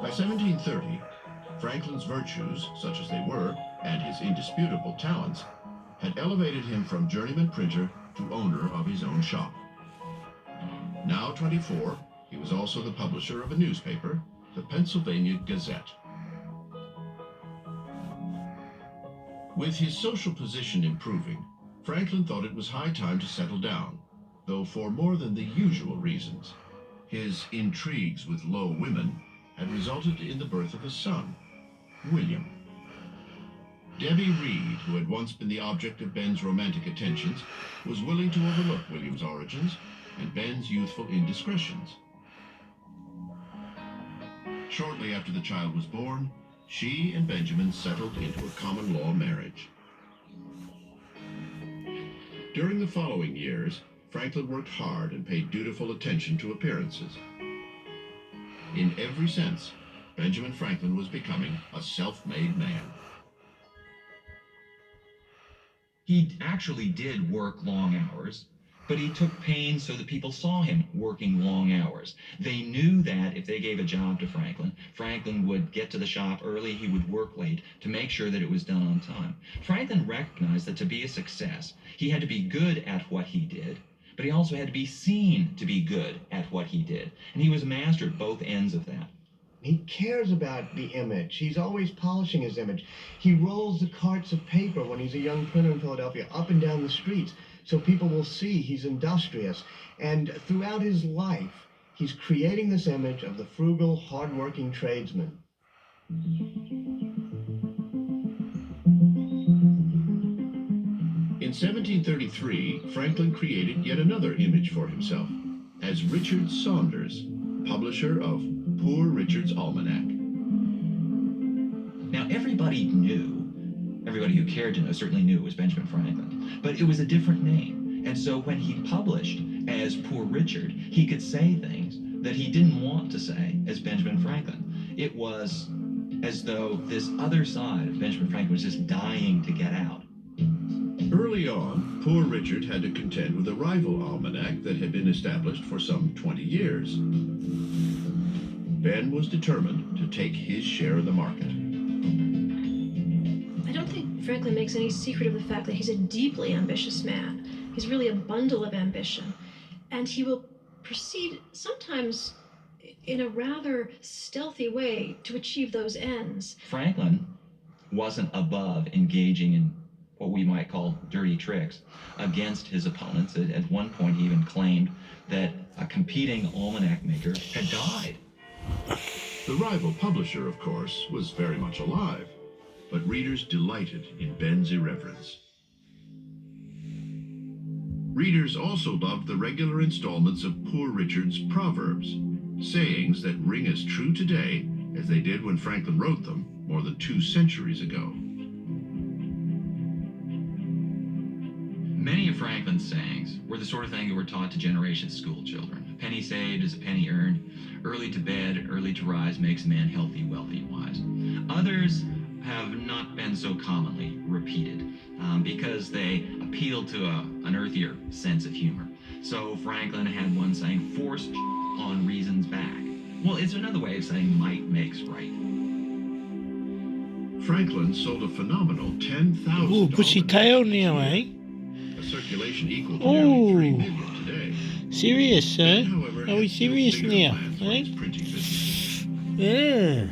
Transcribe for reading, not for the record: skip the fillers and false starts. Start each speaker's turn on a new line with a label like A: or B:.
A: By 1730, Franklin's virtues, such as they were, and his indisputable talents, had elevated him from journeyman printer to owner of his own shop. Now 24, he was also the publisher of a newspaper, the Pennsylvania Gazette. With his social position improving, Franklin thought it was high time to settle down, though for more than the usual reasons. His intrigues with low women had resulted in the birth of a son, William. Debbie Reed, who had once been the object of Ben's romantic attentions, was willing to overlook William's origins and Ben's youthful indiscretions. Shortly after the child was born, she and Benjamin settled into a common-law marriage. During the following years, Franklin worked hard and paid dutiful attention to appearances. In every sense, Benjamin Franklin was becoming a self-made man.
B: He actually did work long hours, but he took pains so that people saw him working long hours. They knew that if they gave a job to Franklin, Franklin would get to the shop early, he would work late to make sure that it was done on time. Franklin recognized that to be a success, he had to be good at what he did, but he also had to be seen to be good at what he did. And he was a master at both ends of that.
C: He cares about the image. He's always polishing his image. He rolls the carts of paper when he's a young printer in Philadelphia up and down the streets so people will see he's industrious. And throughout his life, he's creating this image of the frugal, hard-working tradesman.
A: In 1733, Franklin created yet another image for himself, as Richard Saunders, publisher of Poor Richard's Almanac.
B: Now, everybody who cared to know certainly knew it was Benjamin Franklin, but it was a different name. And so when he published as Poor Richard, he could say things that he didn't want to say as Benjamin Franklin. It was as though this other side of Benjamin Franklin was just dying to get out.
A: Early on, Poor Richard had to contend with a rival almanac that had been established for some 20 years. Ben was determined to take his share of the market.
D: I don't think Franklin makes any secret of the fact that he's a deeply ambitious man. He's really a bundle of ambition. And he will proceed sometimes in a rather stealthy way to achieve those ends.
B: Franklin wasn't above engaging in what we might call dirty tricks against his opponents. At one point, he even claimed that a competing almanac maker had died.
A: The rival publisher, of course, was very much alive, but readers delighted in Ben's irreverence. Readers also loved the regular installments of Poor Richard's Proverbs, sayings that ring as true today as they did when Franklin wrote them more than 2 centuries ago.
B: Many of Franklin's sayings were the sort of thing that were taught to generations of school children. A penny saved is a penny earned. Early to bed, early to rise makes a man healthy, wealthy, and wise. Others have not been so commonly repeated because they appeal to an earthier sense of humor. So Franklin had one saying, force on reason's back. Well, it's another way of saying might makes right.
A: Franklin sold a phenomenal 10,000.
E: Ooh, bushy tail now, eh?
A: A circulation equal to nearly 3 million today.
E: Serious, huh?
A: However,
E: Are we
A: had still
E: serious
A: bigger
E: now,
A: plans for
E: eh?
A: his printing business.
E: Yeah.